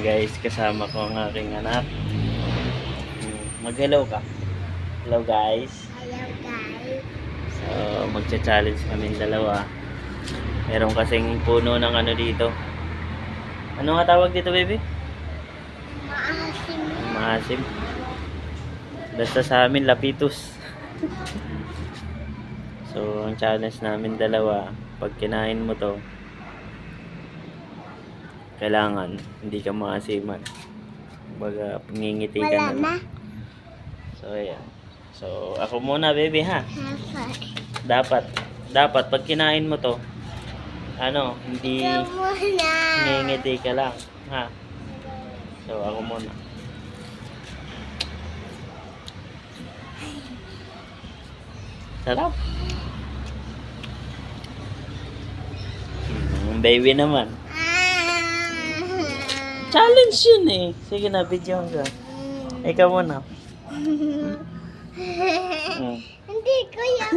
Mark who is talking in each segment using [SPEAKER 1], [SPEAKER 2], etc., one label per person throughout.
[SPEAKER 1] Guys, kasama ko ang aking anak. Mag-hello ka. Hello guys.
[SPEAKER 2] Hello guys.
[SPEAKER 1] So, magcha-challenge kami dalawa. Meron kasing puno ng ano dito. Ano nga tawag dito, baby?
[SPEAKER 2] Maasim.
[SPEAKER 1] Maasim. Basta sa amin, lapitus. So, ang challenge namin dalawa, pag kinain mo to, kailangan hindi ka maasiman. Baga, pangingiti ka
[SPEAKER 2] Wala
[SPEAKER 1] na.
[SPEAKER 2] na.
[SPEAKER 1] So, ayan. So, ako muna, baby, ha?
[SPEAKER 2] Hafa.
[SPEAKER 1] Dapat, pag kinain mo to, ano, hindi
[SPEAKER 2] Ikaw muna.
[SPEAKER 1] ngingiti ka lang, ha? So, ako muna. Sarap. Baby naman. Challenge yun eh. Sige na, video ka. Ikaw muna.
[SPEAKER 2] Hindi ko yan.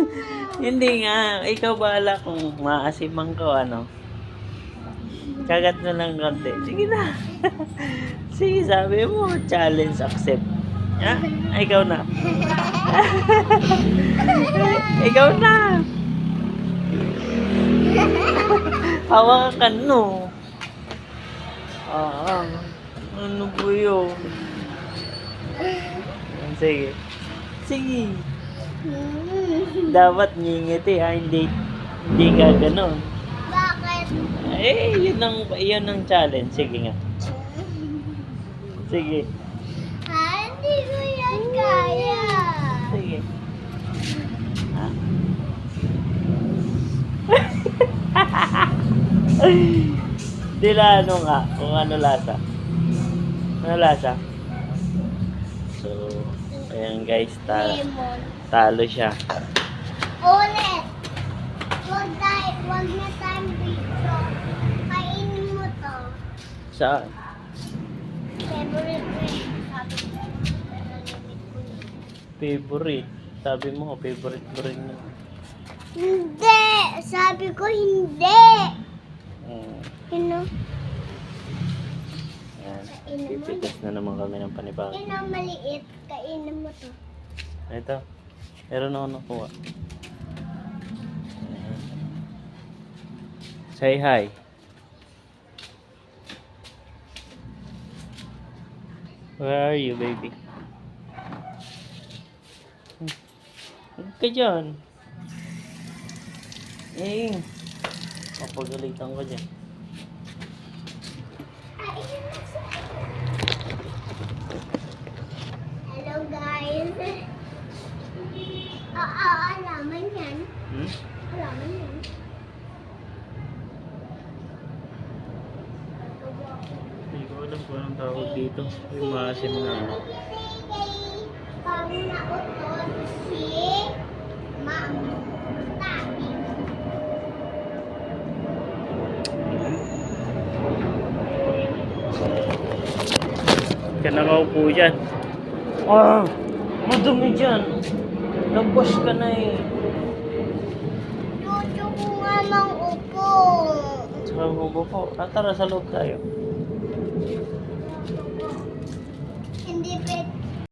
[SPEAKER 1] Hindi nga. Ikaw bahala kung maasimang ko, ano. Kagat na lang konti. Sige na. Sige, sabi mo, challenge accept. Ha? Ikaw na. Ikaw na. Hawakan ka, no. Ano po yun? Sige. Sige. Dapat ngingiti ha, hindi ka ganon.
[SPEAKER 2] Bakit?
[SPEAKER 1] Yun ang challenge. Sige nga. Sige.
[SPEAKER 2] Hindi ko yan kaya.
[SPEAKER 1] Sige. Ha? Dila ano nga, kung ano lasa. Ano lasa? So, ayan guys,
[SPEAKER 2] Lemon.
[SPEAKER 1] talo siya.
[SPEAKER 2] Ulit. Wag na tayong dito. Kainin mo to.
[SPEAKER 1] Saan?
[SPEAKER 2] Favorite ko yun. Sabi ko. Nalamit ko yun.
[SPEAKER 1] Favorite. Sabi mo, favorite mo rin yun.
[SPEAKER 2] Hindi! Sabi ko hindi! Ayan.
[SPEAKER 1] Pipitas na naman kami ng panibago.
[SPEAKER 2] Yun ang maliit. Kainin mo to.
[SPEAKER 1] Ito. Meron ako nakuha. Say hi. Where are you, baby? Huwag ka dyan. Papagalitan ko dyan.
[SPEAKER 2] Hello guys. Alaman yan. Alaman yan.
[SPEAKER 1] Hindi ko alam kung anong tawag dito. Yung maasim na.
[SPEAKER 2] Pang nautot si Ma'am Tati.
[SPEAKER 1] Ka nakaupo dyan. Madumi dyan. Nag-wash ka na eh.
[SPEAKER 2] Chuchu ko nga mang upo.
[SPEAKER 1] Tsaka hubo po. Tara sa loob tayo.